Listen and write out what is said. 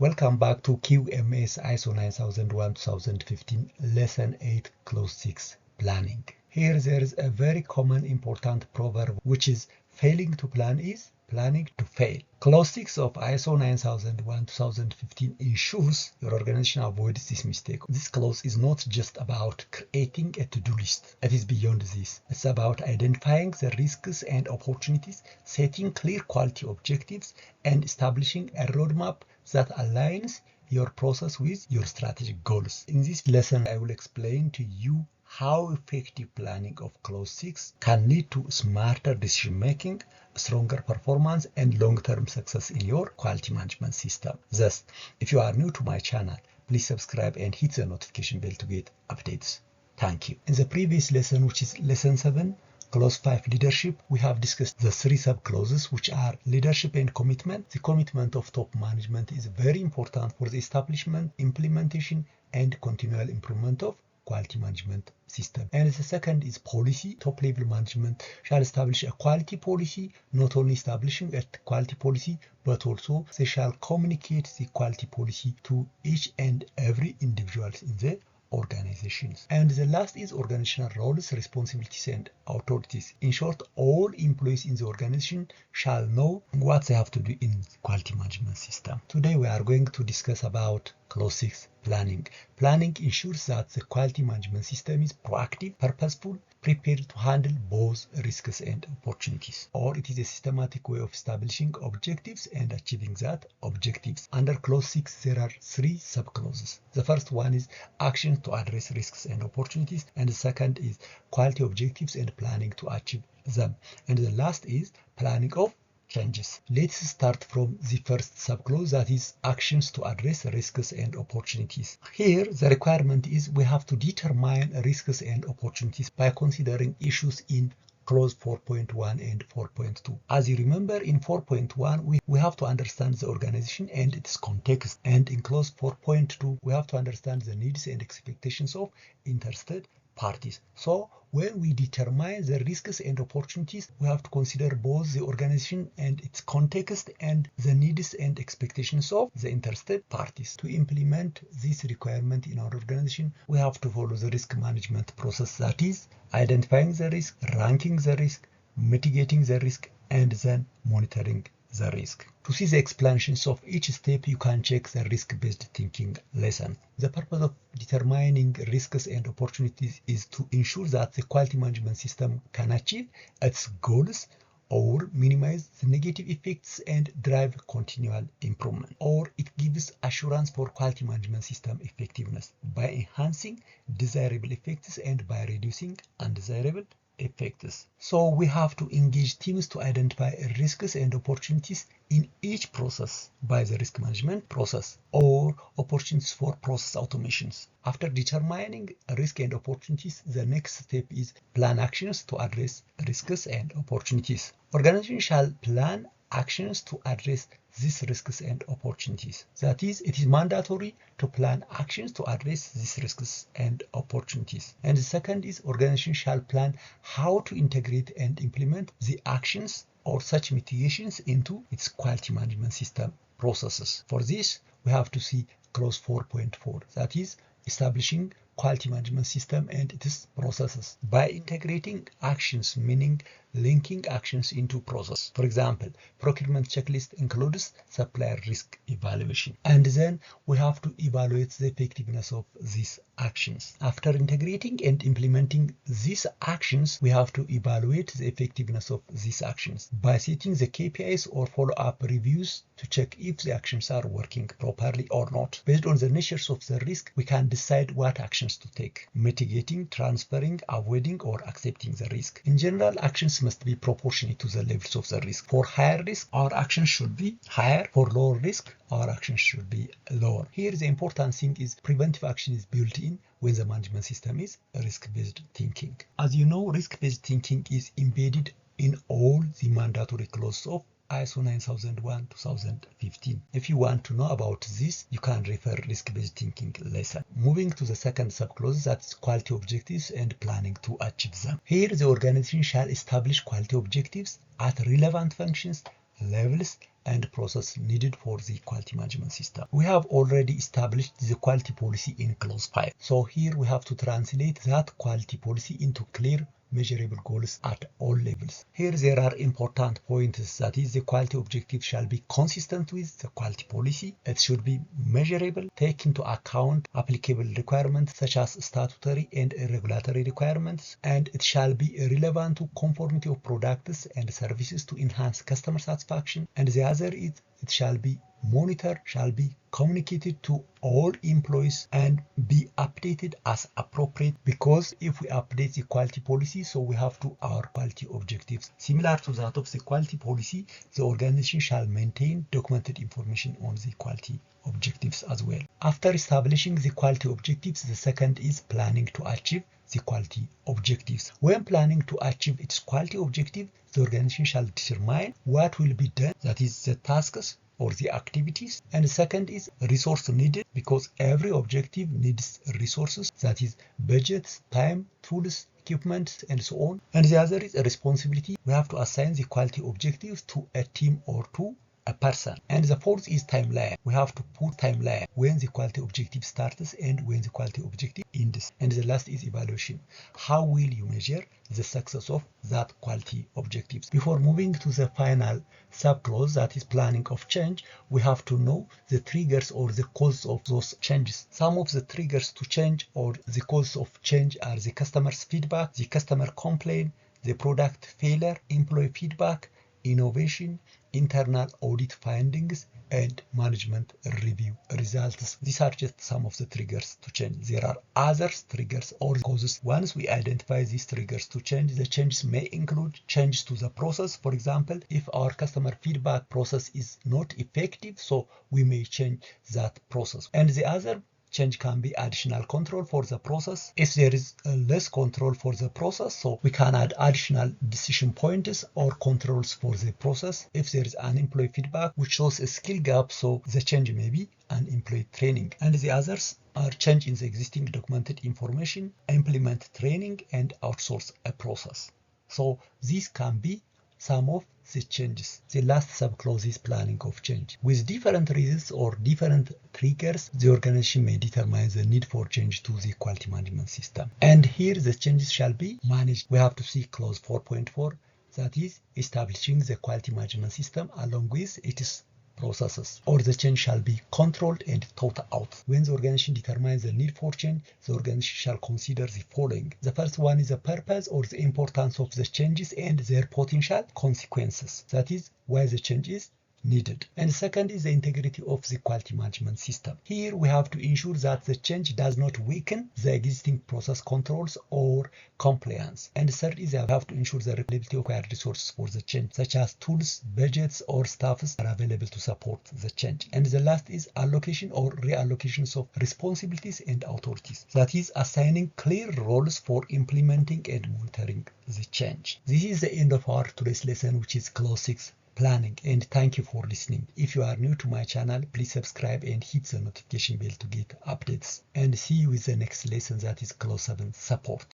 Welcome back to QMS ISO 9001-2015 Lesson 8 Clause 6 Planning. Here there is a very common important proverb which is failing to plan is planning to fail. Clause 6 of ISO 9001-2015 ensures your organization avoids this mistake. This clause is not just about creating a to-do list. It is beyond this. It's about identifying the risks and opportunities, setting clear quality objectives, and establishing a roadmap that aligns your process with your strategic goals. In this lesson, I will explain to you how effective planning of Clause 6 can lead to smarter decision making, stronger performance, and long-term success in your quality management system. Thus, if you are new to my channel, please subscribe and hit the notification bell to get updates. Thank you. In the previous lesson, which is lesson 7, Clause 5 Leadership, we have discussed the three sub-clauses which are leadership and commitment. The commitment of top management is very important for the establishment, implementation, and continual improvement of quality management system. And the second is policy. Top level management shall establish a quality policy, not only establishing a quality policy, but also they shall communicate the quality policy to each and every individual in the organizations. And the last is organizational roles, responsibilities, and authorities. In short, all employees in the organization shall know what they have to do in the quality management system. Today we are going to discuss about Clause 6 planning. Planning ensures that the quality management system is proactive, purposeful, prepared to handle both risks and opportunities. Or it is a systematic way of establishing objectives and achieving that objectives. Under Clause 6, there are three sub-clauses. The first one is action to address risks and opportunities, and the second is quality objectives and planning to achieve them. And the last is planning of changes. Let's start from the first subclause, that is actions to address risks and opportunities. Here the requirement is we have to determine risks and opportunities by considering issues in Clause 4.1 and 4.2. As you remember, in 4.1 we have to understand the organization and its context, and in Clause 4.2 we have to understand the needs and expectations of interested parties. So when we determine the risks and opportunities, we have to consider both the organization and its context and the needs and expectations of the interested parties. To implement this requirement in our organization, we have to follow the risk management process, that is identifying the risk, ranking the risk, mitigating the risk, and then monitoring the risk. To see the explanations of each step, you can check the risk-based thinking lesson. The purpose of determining risks and opportunities is to ensure that the quality management system can achieve its goals or minimize the negative effects and drive continual improvement. Or it gives assurance for quality management system effectiveness by enhancing desirable effects and by reducing undesirable effects. So we have to engage teams to identify risks and opportunities in each process by the risk management process or opportunities for process automations. After determining risk and opportunities, the next step is plan actions to address risks and opportunities. Organizations shall plan actions to address these risks and opportunities. That is, it is mandatory to plan actions to address these risks and opportunities. And the second is organization shall plan how to integrate and implement the actions or such mitigations into its quality management system processes. For this, we have to see Clause 4.4, that is establishing quality management system and its processes by integrating actions, meaning linking actions into process. For example, procurement checklist includes supplier risk evaluation, and then we have to evaluate the effectiveness of these actions. After integrating and implementing these actions, we have to evaluate the effectiveness of these actions by setting the KPIs or follow-up reviews to check if the actions are working properly or not. Based on the natures of the risk, we can decide what actions to take: mitigating, transferring, avoiding, or accepting the risk. In general, actions must be proportionate to the levels of the risk. For higher risk, our actions should be higher. For lower risk, our actions should be lower. Here the important thing is preventive action is built in when the management system is risk-based thinking. As you know, risk-based thinking is embedded in all the mandatory clauses of ISO 9001-2015. If you want to know about this, you can refer risk-based thinking lesson. Moving to the second subclause, that's quality objectives and planning to achieve them. Here the organization shall establish quality objectives at relevant functions, levels and process needed for the quality management system. We have already established the quality policy in clause 5. So here we have to translate that quality policy into clear measurable goals at all levels. Here there are important points, that is, the quality objective shall be consistent with the quality policy. It should be measurable, take into account applicable requirements such as statutory and regulatory requirements, and it shall be relevant to conformity of products and services to enhance customer satisfaction. And the other is it shall be monitored, shall be communicated to all employees and be updated as appropriate, because if we update the quality policy, so we have to our quality objectives. Similar to that of the quality policy, the organization shall maintain documented information on the quality objectives as well. After establishing the quality objectives, the second is planning to achieve the quality objectives. When planning to achieve its quality objective, the organization shall determine what will be done, that is the tasks or the activities. And the second is resource needed, because every objective needs resources, that is budgets, time, tools, equipment, and so on. And the other is a responsibility. We have to assign the quality objectives to a team or to a person. And the fourth is timeline. We have to put timeline when the quality objective starts and when the quality objective ends. And the last is evaluation. How will you measure the success of that quality objectives? Before moving to the final subclause, that is planning of change, we have to know the triggers or the cause of those changes. Some of the triggers to change or the cause of change are the customer's feedback, the customer complaint, the product failure, employee feedback, innovation, internal audit findings, and management review results. These are just some of the triggers to change. There are other triggers or causes. Once we identify these triggers to change, the changes may include changes to the process. For example, if our customer feedback process is not effective, so we may change that process. And the other change can be additional control for the process. If there is less control for the process, so we can add additional decision points or controls for the process. If there is an employee feedback which shows a skill gap, so the change may be an employee training. And the others are change in the existing documented information, implement training, and outsource a process. So these can be some of the changes. The last subclause is planning of change. With different reasons or different triggers, the organization may determine the need for change to the quality management system. And here the changes shall be managed. We have to see clause 4.4, that is establishing the quality management system along with its processes, or the change shall be controlled and thought out. When the organization determines the need for change, the organization shall consider the following. The first one is the purpose or the importance of the changes and their potential consequences. That is why the change is needed. And second is the integrity of the quality management system. Here we have to ensure that the change does not weaken the existing process controls or compliance. And third is we have to ensure the availability of required resources for the change, such as tools, budgets, or staffs are available to support the change. And the last is allocation or reallocations of responsibilities and authorities. That is assigning clear roles for implementing and monitoring the change. This is the end of our today's lesson, which is clause 6. Planning, and thank you for listening. If you are new to my channel, please subscribe and hit the notification bell to get updates, and see you with the next lesson, that is clause 7, support.